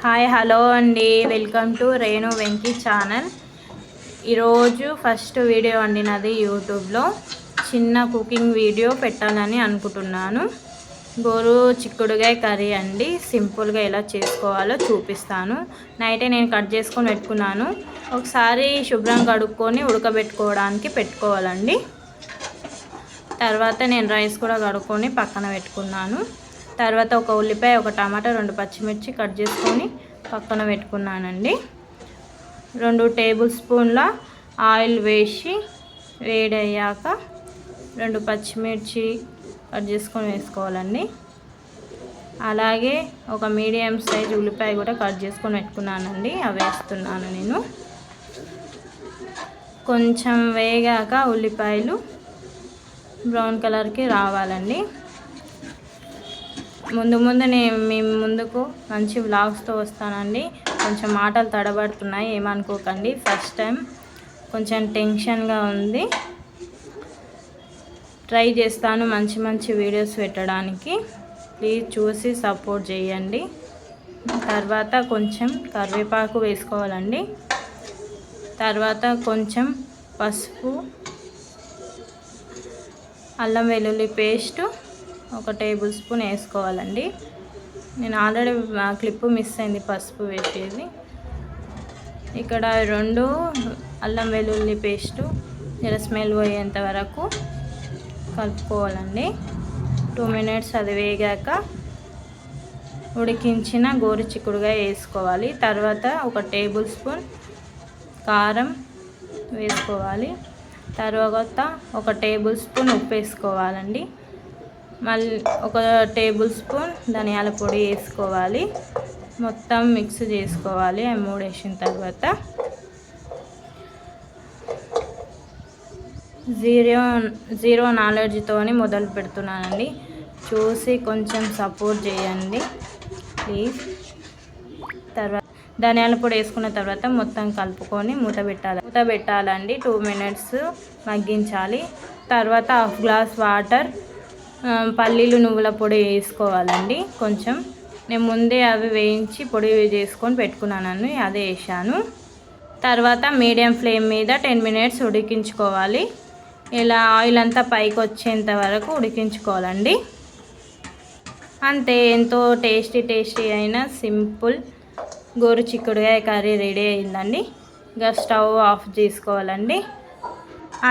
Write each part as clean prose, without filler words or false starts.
Hi hello అండి, welcome to Renu Venky channel. ఈరోజు first video అండి నాది యూట్యూబ్లో. చిన్న కుకింగ్ వీడియో పెట్టాలని అనుకుంటున్నాను. గోరు చిక్కుడుగాయ కర్రీ అండి. సింపుల్గా ఎలా చేసుకోవాలో చూపిస్తాను. నైటే నేను కట్ చేసుకొని పెట్టుకున్నాను. ఒకసారి శుభ్రం కడుక్కొని ఉడకబెట్టుకోవడానికి పెట్టుకోవాలండి. తర్వాత నేను రైస్ కూడా కడుక్కొని పక్కన పెట్టుకున్నాను. తర్వాత ఒక ఉల్లిపాయ, ఒక టమాటా, 2 పచ్చిమిర్చి కట్ చేసుకొని పక్కన పెట్టుకున్నానండి. 2 టేబుల్ స్పూన్ల ఆయిల్ వేసి వేడయ్యాక 2 పచ్చిమిర్చి కట్ చేసుకొని వేసుకోవాలండి. అలాగే ఒక మీడియం సైజ్ ఉల్లిపాయ కూడా కట్ చేసుకొని పెట్టుకున్నానండి. అవి వేస్తున్నాను నేను. కొంచెం వేగాక ఉల్లిపాయలు బ్రౌన్ కలర్కి రావాలండి. ముందు నేను మీ ముందుకు మంచి వ్లాగ్స్తో వస్తానండి. కొంచెం మాటలు తడబడుతున్నాయి, ఏమనుకోకండి. ఫస్ట్ టైం కొంచెం టెన్షన్గా ఉంది. ట్రై చేస్తాను మంచి వీడియోస్ పెట్టడానికి. ప్లీజ్ చూసి సపోర్ట్ చేయండి. తర్వాత కొంచెం కరివేపాకు వేసుకోవాలండి. తర్వాత కొంచెం పసుపు, అల్లం వెల్లుల్లి పేస్టు 1 టేబుల్ స్పూన్ వేసుకోవాలండి. నేను ఆల్రెడీ క్లిప్పు మిస్ అయింది పసుపు వేసేది. ఇక్కడ 2 అల్లం వెల్లుల్లి పేస్టు ఇలా స్మెల్ పోయేంత వరకు కలుపుకోవాలండి. 2 మినిట్స్ అది వేగాక ఉడికించిన గోరు చిక్కుడుగా వేసుకోవాలి. తర్వాత 1 టేబుల్ స్పూన్ కారం వేసుకోవాలి. తర్వాత 1 టేబుల్ స్పూన్ ఉప్పు వేసుకోవాలండి. మళ్ళీ 1 టేబుల్ స్పూన్ ధనియాల పొడి వేసుకోవాలి. మొత్తం మిక్స్ చేసుకోవాలి. ఆ 3 వేసిన తర్వాత జీరో నాలెడ్జ్తో మొదలు పెడుతున్నానండి. చూసి కొంచెం సపోర్ట్ చేయండి ప్లీజ్. తర్వాత ధనియాల పొడి వేసుకున్న తర్వాత మొత్తం కలుపుకొని మూత పెట్టాలండి. 2 మినిట్స్ మగ్గించాలి. తర్వాత 1/2 గ్లాస్ వాటర్, పల్లీలు నువ్వుల పొడి వేసుకోవాలండి. కొంచెం నేను ముందే అవి వేయించి పొడి చేసుకొని పెట్టుకున్నాను, అదే వేసాను. తర్వాత మీడియం ఫ్లేమ్ మీద 10 మినిట్స్ ఉడికించుకోవాలి. ఇలా ఆయిల్ అంతా పైకి వచ్చేంత వరకు ఉడికించుకోవాలండి. అంతే, ఎంతో టేస్టీ అయిన సింపుల్ గోరు చిక్కుడుగాయ కర్రీ రెడీ అయిందండి. ఇక స్టవ్ ఆఫ్ చేసుకోవాలండి.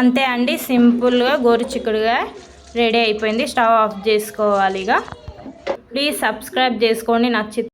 అంతే అండి, సింపుల్గా గోరు చిక్కుడుగాయ రెడీ అయిపోయింది. స్టవ్ ఆఫ్ చేసుకోవాలి. ఇక ప్లీజ్ సబ్స్క్రైబ్ చేసుకోండి. నచ్చితే